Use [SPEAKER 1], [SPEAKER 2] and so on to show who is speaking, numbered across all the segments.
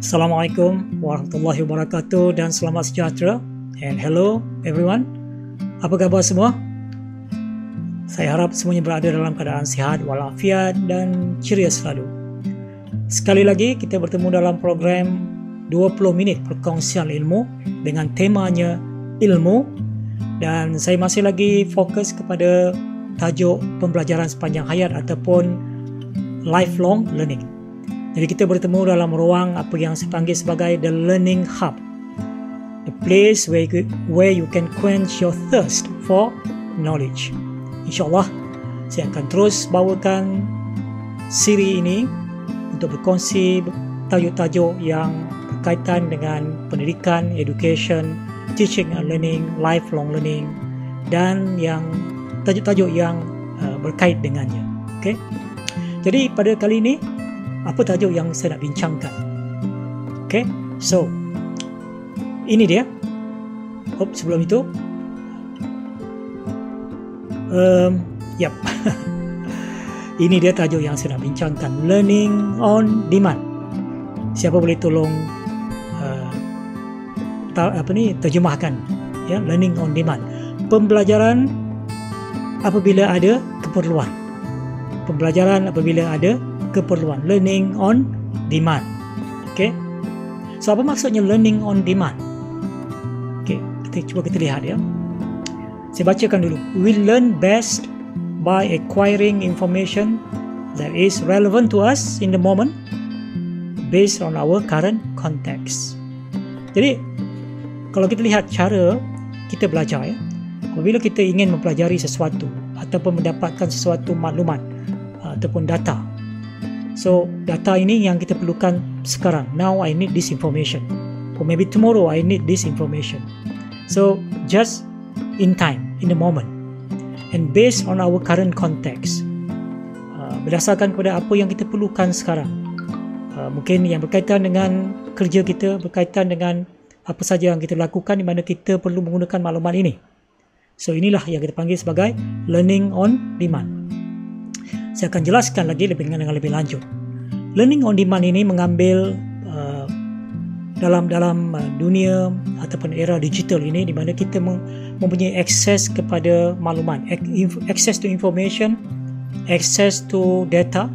[SPEAKER 1] Assalamualaikum warahmatullahi wabarakatuh dan selamat sejahtera. And hello everyone. Apa khabar semua? Saya harap semuanya berada dalam keadaan sihat walafiat dan ceria selalu. Sekali lagi kita bertemu dalam program 20 minit perkongsian ilmu dengan temanya ilmu, dan saya masih lagi fokus kepada tajuk pembelajaran sepanjang hayat ataupun lifelong learning. Jadi kita bertemu dalam ruang apa yang saya panggil sebagai the learning hub, the place where you can quench your thirst for knowledge. InsyaAllah saya akan terus bawakan siri ini untuk berkongsi tajuk-tajuk yang berkaitan dengan pendidikan, education, teaching and learning, lifelong learning, dan yang tajuk-tajuk yang berkait dengannya. Okay? Jadi pada kali ini, apa tajuk yang saya nak bincangkan? Okay, so ini dia. Sebelum itu, yep. Ini dia tajuk yang saya nak bincangkan, learning on demand. Siapa boleh tolong terjemahkan? Ya, learning on demand. Pembelajaran apabila ada keperluan. Pembelajaran apabila ada keperluan, learning on demand. Okay, so apa maksudnya learning on demand? Okay, kita lihat ya. Saya bacakan dulu. We learn best by acquiring information that is relevant to us in the moment based on our current context. Jadi kalau kita lihat cara kita belajar ya, apabila kita ingin mempelajari sesuatu ataupun mendapatkan sesuatu maklumat ataupun data. So, data ini yang kita perlukan sekarang. Now I need this information. Or maybe tomorrow I need this information. So, just in time, in the moment. And based on our current context. Berdasarkan kepada apa yang kita perlukan sekarang. Mungkin yang berkaitan dengan kerja kita, berkaitan dengan apa saja yang kita lakukan di mana kita perlu menggunakan maklumat ini. So, inilah yang kita panggil sebagai learning on demand. Saya akan jelaskan lagi dengan lebih lanjut. Learning on demand ini mengambil dalam dunia ataupun era digital ini di mana kita mempunyai akses kepada maklumat, access to information, access to data,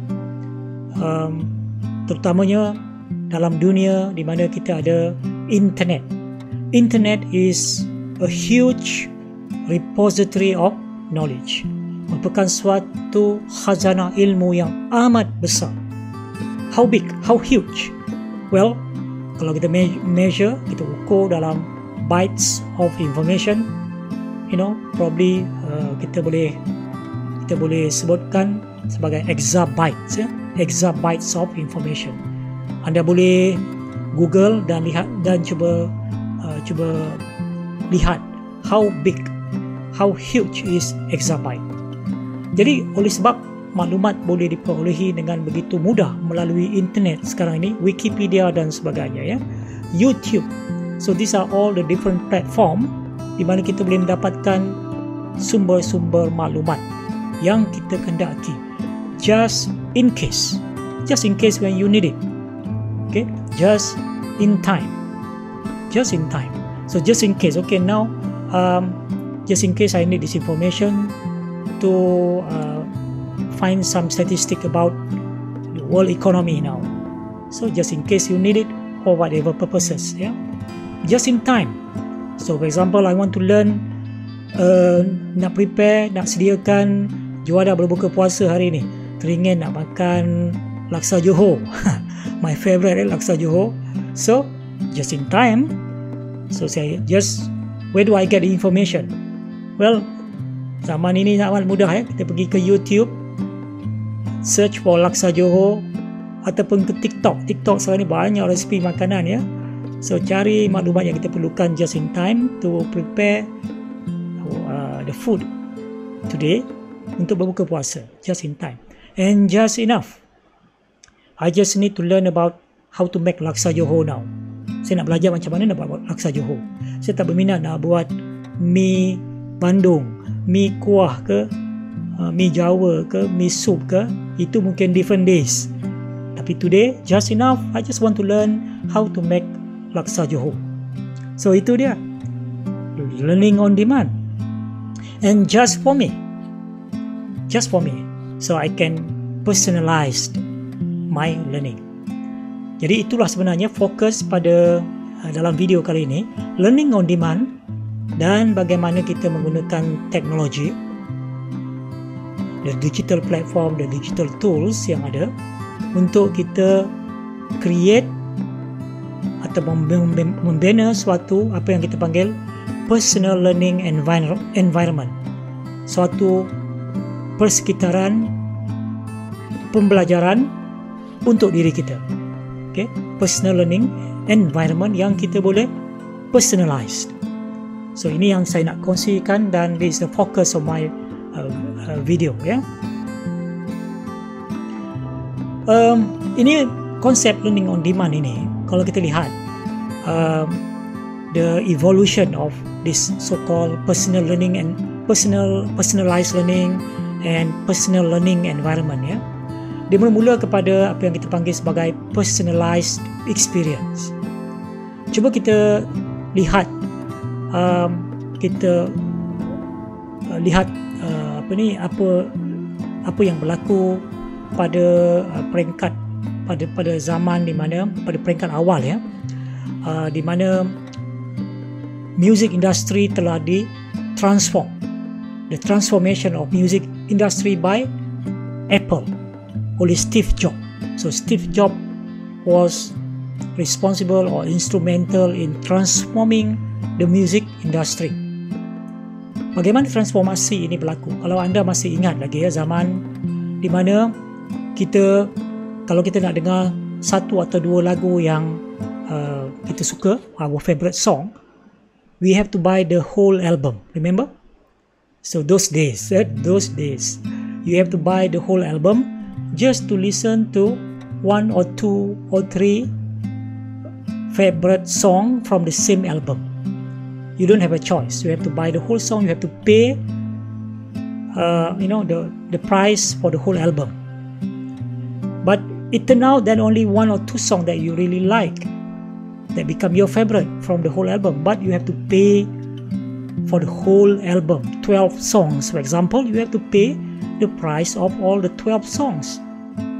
[SPEAKER 1] terutamanya dalam dunia di mana kita ada internet. Internet is a huge repository of knowledge. Merupakan suatu khazanah ilmu yang amat besar. How big? How huge? Well, kalau kita measure, kita ukur dalam bytes of information, probably kita boleh sebutkan sebagai exabytes, ya, exabytes of information. Anda boleh Google dan lihat dan cuba lihat how big, how huge is exabyte. Jadi oleh sebab maklumat boleh diperolehi dengan begitu mudah melalui internet sekarang ini, Wikipedia dan sebagainya ya, YouTube. So these are all the different platform di mana kita boleh mendapatkan sumber-sumber maklumat yang kita kendaki. Just in case when you need it. Okay, just in time. Just in time. So just in case. Okay, now just in case I need this information to find some statistic about the world economy now. So just in case you need it for whatever purposes, yeah, just in time. So for example, I want to learn, nak prepare, nak sediakan juara berbuka puasa hari ni. Teringin nak makan laksa Johor. My favorite laksa Johor. So just in time. So saya where do I get the information? Well, zaman ini amat mudah ya. Kita pergi ke YouTube, search for laksa Johor, ataupun ke TikTok. TikTok sekarang ni banyak resipi makanan ya. So cari maklumat yang kita perlukan just in time to prepare the food today untuk berbuka puasa. Just in time. And just enough. I just need to learn about how to make laksa Johor now. Saya nak belajar macam mana nak buat laksa Johor. Saya tak berminat nak buat mi Bandung, mi kuah ke, mi Jawa ke, mi sup ke. Itu mungkin different days. Tapi today, just enough, I just want to learn how to make laksa Johor. So itu dia, learning on demand. And just for me. So I can personalize my learning. Jadi itulah sebenarnya fokus pada dalam video kali ini, learning on demand dan bagaimana kita menggunakan teknologi, the digital platform, the digital tools yang ada untuk kita create atau membina suatu apa yang kita panggil personal learning environment, suatu persekitaran pembelajaran untuk diri kita. Okay? Personal learning environment yang kita boleh personalized. So ini yang saya nak kongsikan dan this is the focus of my video. Ya. Ini konsep learning on demand ini, kalau kita lihat the evolution of this so-called personal learning and personalized learning and personal learning environment, ya. Dia bermula kepada apa yang kita panggil sebagai personalized experience. Cuba kita lihat apa yang berlaku pada peringkat pada zaman di mana pada peringkat awal, ya, di mana music industry telah ditransform, the transformation of music industry by Apple oleh Steve Jobs. So Steve Jobs was responsible or instrumental in transforming the music industry. Bagaimana transformasi ini berlaku? Kalau anda masih ingat lagi, ya, zaman di mana kalau kita nak dengar satu atau dua lagu yang kita suka, our favorite song, we have to buy the whole album. Remember? So those days, you have to buy the whole album just to listen to one or two or three favorite song from the same album. You don't have a choice. You have to buy the whole song. You have to pay, the price for the whole album. But it turned out that only one or two songs that you really like that become your favorite from the whole album. But you have to pay for the whole album. 12 songs, for example, you have to pay the price of all the 12 songs.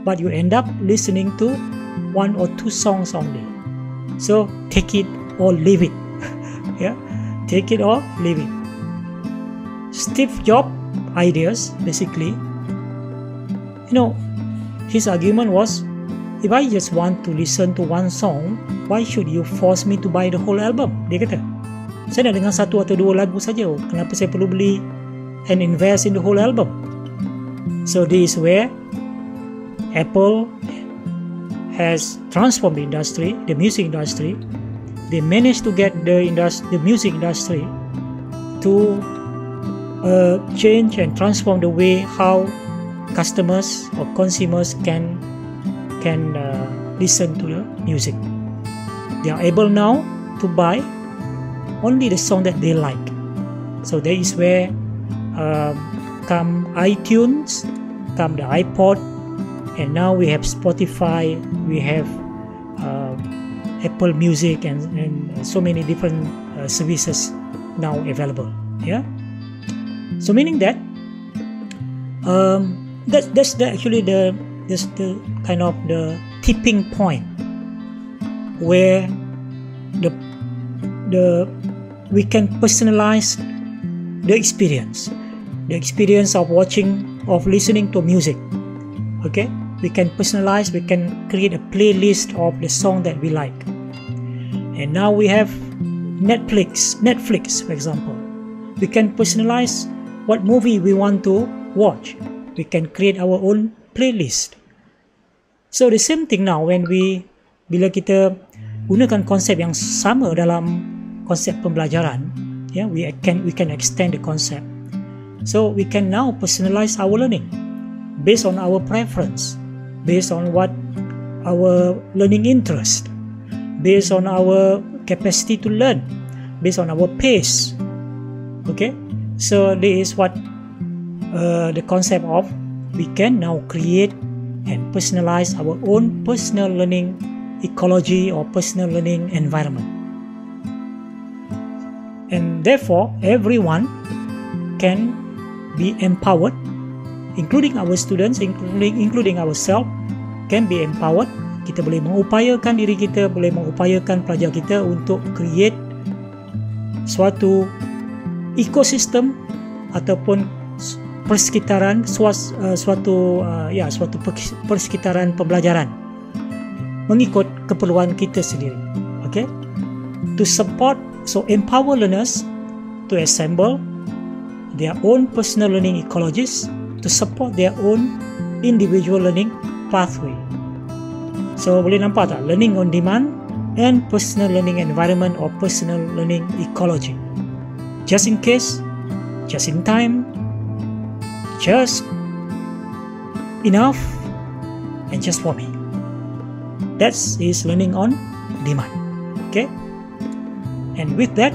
[SPEAKER 1] But you end up listening to one or two songs only. So take it or leave it. Yeah, take it or leave it. Steve Jobs' ideas, basically, his argument was, if I just want to listen to one song, why should you force me to buy the whole album? Dia kata, saya nak dengar satu atau dua lagu saja, kenapa saya perlu beli and invest in the whole album? So this is where Apple has transformed the industry, the music industry. They managed to get the music industry to change and transform the way how customers or consumers can listen to the music. They are able now to buy only the song that they like. So that is where come iTunes, come the iPod, and now we have Spotify, we have Apple Music, and so many different services now available. Yeah. So meaning that that's actually the kind of the tipping point where we can personalize the experience of watching, of listening to music. Okay, we can personalize, we can create a playlist of the song that we like. And now we have Netflix, for example. We can personalize what movie we want to watch. We can create our own playlist. So the same thing now bila kita gunakan konsep yang sama dalam konsep pembelajaran, yeah, we can extend the concept. So we can now personalize our learning based on our preference, based on what our learning interest, based on our capacity to learn, based on our pace. Okay, so this is what the concept of we can now create and personalize our own personal learning ecology or personal learning environment. And therefore, everyone can be empowered, including our students, including ourselves, can be empowered. Kita boleh mengupayakan diri kita, boleh mengupayakan pelajar kita untuk create suatu ekosistem ataupun persekitaran, suatu persekitaran pembelajaran mengikut keperluan kita sendiri. Okay? To support, so empower learners to assemble their own personal learning ecologies to support their own individual learning pathway. So boleh nampak tak, learning on demand and personal learning environment or personal learning ecology. Just in case, just in time, just enough, and just for me. That is learning on demand. Okay? And with that,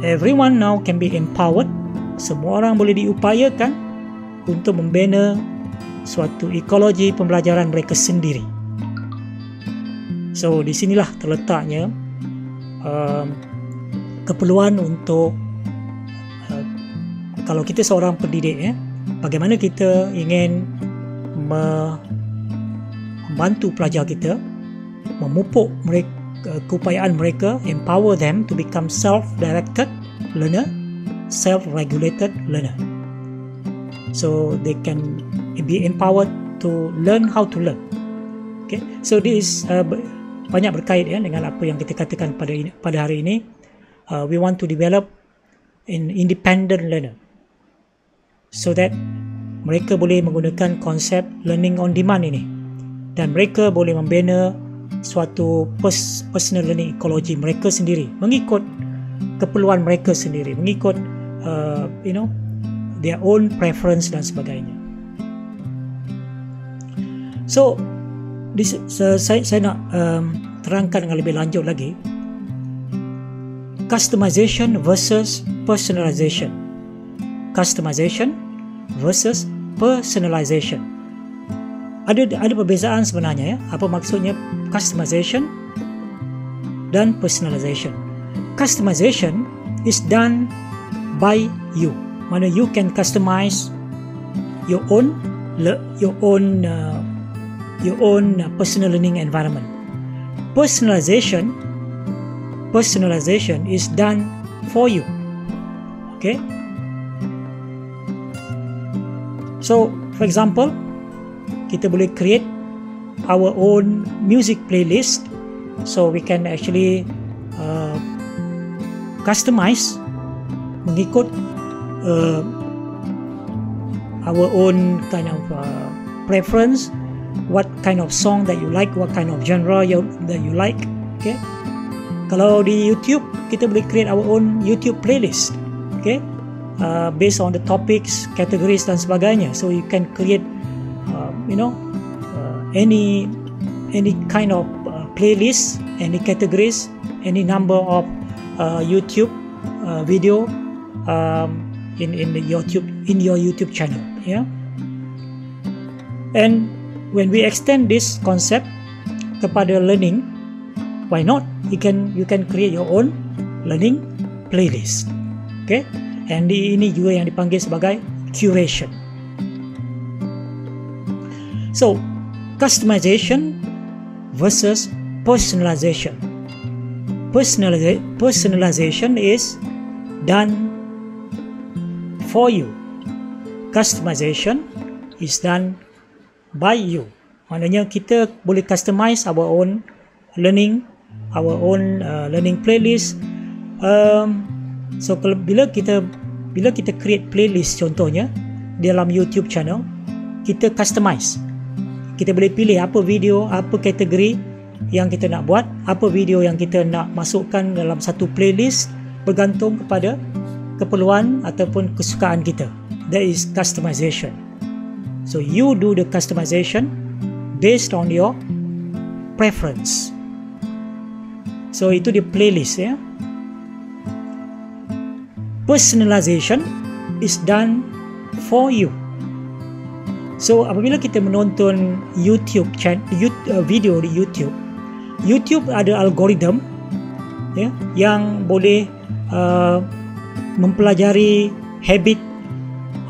[SPEAKER 1] everyone now can be empowered. Semua orang boleh diupayakan untuk membina suatu ekologi pembelajaran mereka sendiri. So di sinilah terletaknya keperluan untuk kalau kita seorang pendidik, bagaimana kita ingin membantu pelajar kita, memupuk mereka, keupayaan mereka, empower them to become self-directed learner, self-regulated learner. So they can be empowered to learn how to learn. Okay, so this banyak berkait dengan apa yang kita katakan pada hari ini. We want to develop an independent learner, so that mereka boleh menggunakan konsep learning on demand ini, dan mereka boleh membina suatu personal learning ecology mereka sendiri, mengikut keperluan mereka sendiri, mengikut their own preference dan sebagainya. So saya nak terangkan dengan lebih lanjut lagi, customization versus personalization. Customization versus personalization. Ada perbezaan sebenarnya, apa maksudnya customization dan personalization. Customization is done by you. Mana you can customize your own personal learning environment. Personalization is done for you. Okay? So, for example, kita boleh create our own music playlist, so we can actually customize mengikut our own kind of preference, what kind of song that you like, what kind of genre that you like. Okay, kalau di YouTube kita boleh create our own YouTube playlist, okay, based on the topics, categories dan sebagainya. So you can create any kind of playlist, any categories, any number of YouTube video in your YouTube channel. Yeah, and when we extend this concept kepada learning, why not? You can create your own learning playlist. Okay, and ini juga yang dipanggil sebagai curation. So, customization versus personalization. Personalization is done for you. Customization is done by you. Maknanya kita boleh customize our own learning, our own learning playlist. So bila kita create playlist contohnya dalam YouTube channel, kita customize. Kita boleh pilih apa video, apa kategori yang kita nak buat, apa video yang kita nak masukkan dalam satu playlist, bergantung kepada keperluan ataupun kesukaan kita. That is customization. So you do the customization based on your preference. So itu di playlist, ya. Personalization is done for you. So apabila kita menonton video di YouTube ada algoritma ya, yang boleh mempelajari habit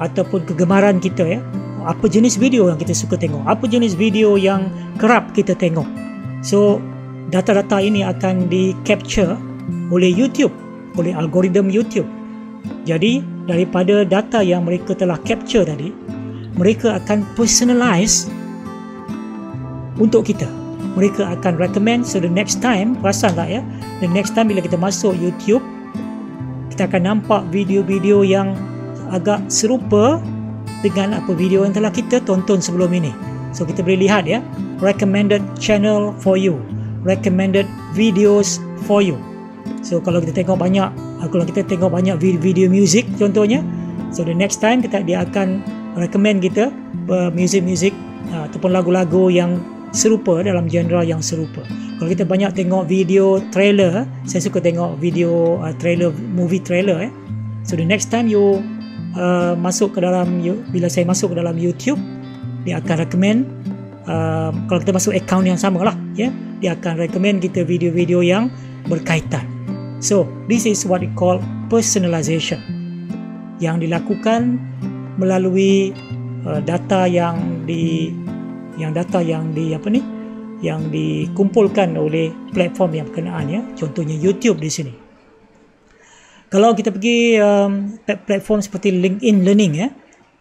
[SPEAKER 1] ataupun kegemaran kita ya. Apa jenis video yang kita suka tengok, apa jenis video yang kerap kita tengok. So data-data ini akan di-capture oleh YouTube, oleh algoritma YouTube. Jadi daripada data yang mereka telah capture tadi, mereka akan personalize untuk kita. Mereka akan recommend. So the next time, perasan tak ya, the next time bila kita masuk YouTube, kita akan nampak video-video yang agak serupa dengan apa video yang telah kita tonton sebelum ini. So kita boleh lihat ya, recommended channel for you, recommended videos for you. So kalau kita tengok banyak video music contohnya, so the next time dia akan recommend kita music ataupun lagu-lagu yang serupa dalam genre yang serupa. Kalau kita banyak tengok video trailer, saya suka tengok video movie trailer so the next time you bila saya masuk ke dalam YouTube, dia akan recommend kalau kita masuk account yang sama lah ya, dia akan recommend kita video-video yang berkaitan. So this is what we call personalization, yang dilakukan melalui data yang dikumpulkan oleh platform yang berkenaan ya, contohnya YouTube di sini. Kalau kita pergi platform seperti LinkedIn Learning ya,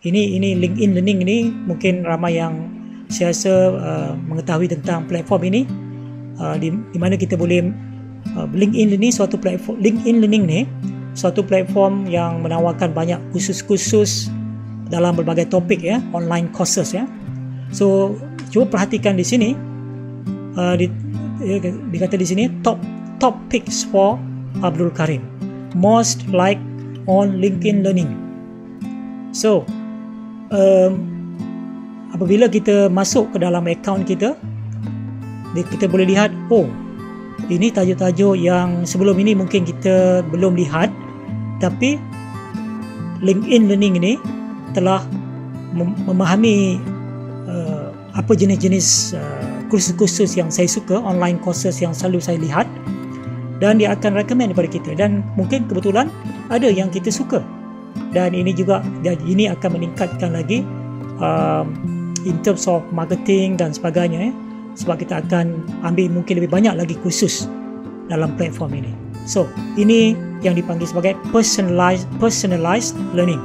[SPEAKER 1] ini LinkedIn Learning ini mungkin ramai yang saya rasa mengetahui tentang platform ini, di mana kita boleh LinkedIn Learning ni suatu platform yang menawarkan banyak kursus-kursus dalam berbagai topik ya, online courses ya. So cuba perhatikan di sini, dikata di sini top picks for Abdul Karim, most like on LinkedIn Learning. So apabila kita masuk ke dalam account kita boleh lihat, oh ini tajuk-tajuk yang sebelum ini mungkin kita belum lihat, tapi LinkedIn Learning ini telah memahami apa jenis-jenis kursus-kursus yang saya suka, online courses yang selalu saya lihat, dan dia akan recommend kepada kita, dan mungkin kebetulan ada yang kita suka, dan ini akan meningkatkan lagi in terms of marketing dan sebagainya sebab kita akan ambil mungkin lebih banyak lagi kursus dalam platform ini. So ini yang dipanggil sebagai personalized learning.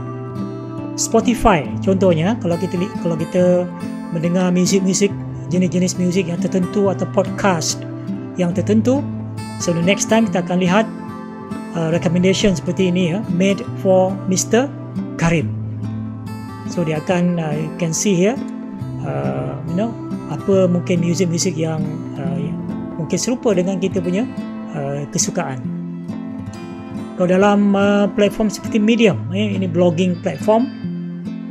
[SPEAKER 1] Spotify contohnya, kalau kita mendengar music, jenis-jenis music yang tertentu atau podcast yang tertentu, so the next time kita akan lihat recommendation seperti ini ya, made for Mr. Karim. So dia akan you can see here apa mungkin music yang mungkin serupa dengan kita punya kesukaan. Kalau dalam platform seperti Medium, ini blogging platform,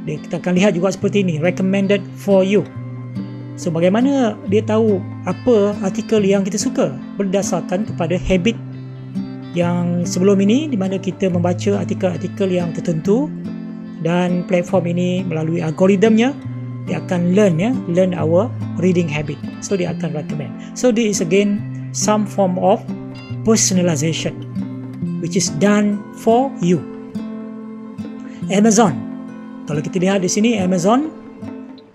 [SPEAKER 1] kita akan lihat juga seperti ini, recommended for you. So bagaimana dia tahu apa artikel yang kita suka? Berdasarkan kepada habit yang sebelum ini, di mana kita membaca artikel-artikel yang tertentu, dan platform ini melalui algoritmanya dia akan learn our reading habit. So dia akan recommend. So this is again some form of personalization which is done for you. Amazon, kalau kita lihat di sini Amazon,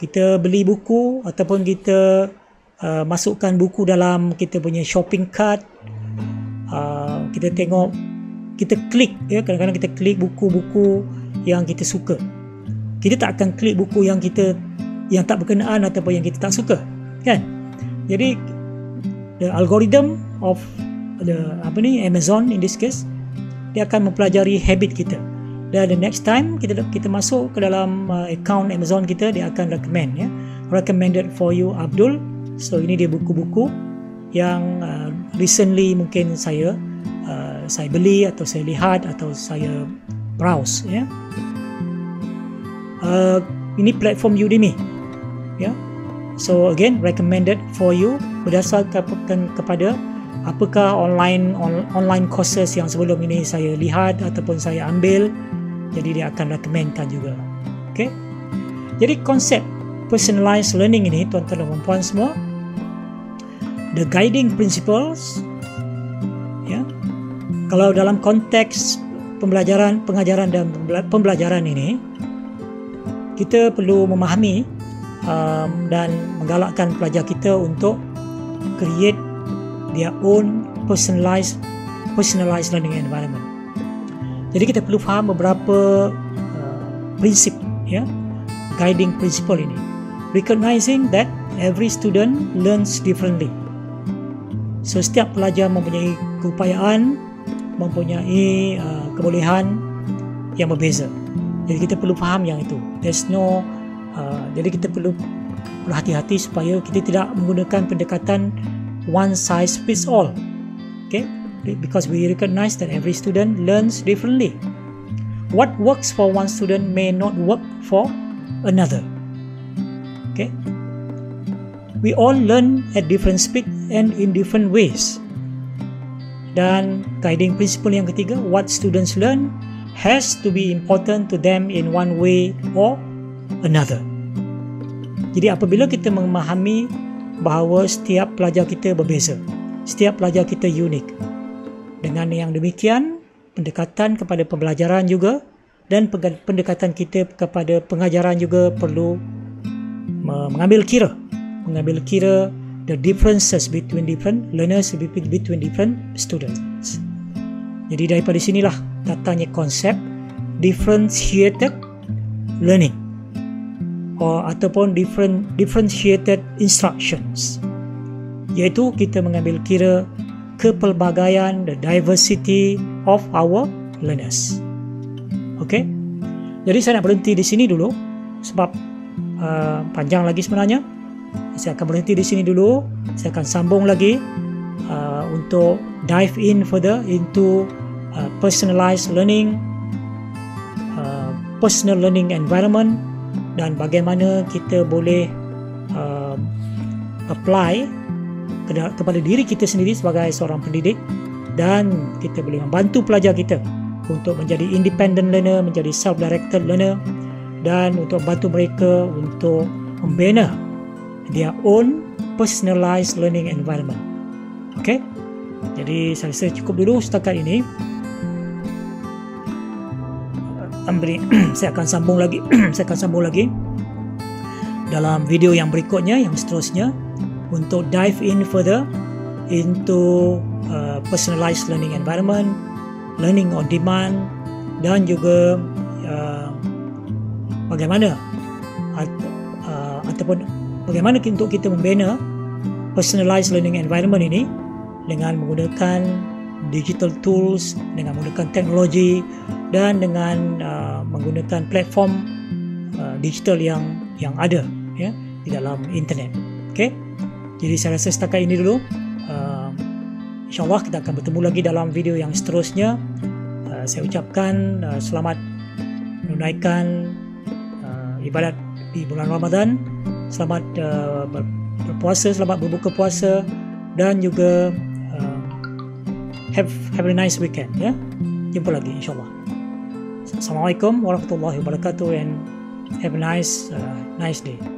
[SPEAKER 1] kita beli buku ataupun kita masukkan buku dalam kita punya shopping cart, kita tengok, kita klik ya, kadang-kadang kita klik buku-buku yang kita suka. Kita tak akan klik buku yang tak berkenaan ataupun yang kita tak suka, kan? Jadi the algorithm of Amazon in this case, dia akan mempelajari habit kita, dan the next time kita masuk ke dalam account Amazon kita, dia akan recommended for you Abdul. So ini dia buku-buku yang recently mungkin saya beli atau saya lihat atau saya browse ya. Ini platform Udemy ya. So again recommended for you berdasarkan kepada apakah online courses yang sebelum ini saya lihat ataupun saya ambil, jadi dia akan recommendkan juga. Okay, jadi konsep personalized learning ini, tuan-tuan dan puan semua, the guiding principles, ya, kalau dalam konteks pengajaran dan pembelajaran ini, kita perlu memahami dan menggalakkan pelajar kita untuk create their own personalized learning environment. Jadi kita perlu faham beberapa prinsip, ya, guiding principle ini. Recognizing that every student learns differently. So setiap pelajar mempunyai keupayaan, mempunyai kebolehan yang berbeza. Jadi kita perlu faham yang itu. Jadi kita perlu hati-hati supaya kita tidak menggunakan pendekatan one size fits all. Okay? Because we recognize that every student learns differently. What works for one student may not work for another. Okay? We all learn at different speed and in different ways. Dan guiding principle yang ketiga, what students learn has to be important to them in one way or another. Jadi apabila kita memahami bahawa setiap pelajar kita berbeza, setiap pelajar kita unik, dengan yang demikian, pendekatan kepada pembelajaran juga dan pendekatan kita kepada pengajaran juga perlu mengambil kira the differences between different learners, between different students. Jadi daripada sinilah datangnya konsep differentiated learning ataupun differentiated instructions, iaitu kita mengambil kira kepelbagaian, the diversity of our learners. Okay? Jadi saya nak berhenti di sini dulu sebab panjang lagi sebenarnya. Saya akan berhenti di sini dulu. Saya akan sambung lagi untuk dive in further into personalized learning, personal learning environment, dan bagaimana kita boleh apply kepada diri kita sendiri sebagai seorang pendidik, dan kita boleh membantu pelajar kita untuk menjadi independent learner, menjadi self-directed learner, dan untuk membantu mereka untuk membina their own personalized learning environment. Okay? Jadi saya rasa cukup dulu setakat ini. Saya akan sambung lagi dalam video yang berikutnya, yang seterusnya, untuk dive in further into personalized learning environment, learning on demand, dan juga bagaimana untuk kita membina personalized learning environment ini dengan menggunakan digital tools, dengan menggunakan teknologi, dan dengan menggunakan platform digital yang ada, ya, di dalam internet. Okay? Jadi saya rasa setakat ini dulu. InsyaAllah kita akan bertemu lagi dalam video yang seterusnya. Saya ucapkan selamat menunaikan ibadat di bulan Ramadan. Selamat berpuasa, selamat berbuka puasa, dan juga have a nice weekend, ya. Jumpa lagi insyaAllah. Assalamualaikum warahmatullahi wabarakatuh, and have a nice day.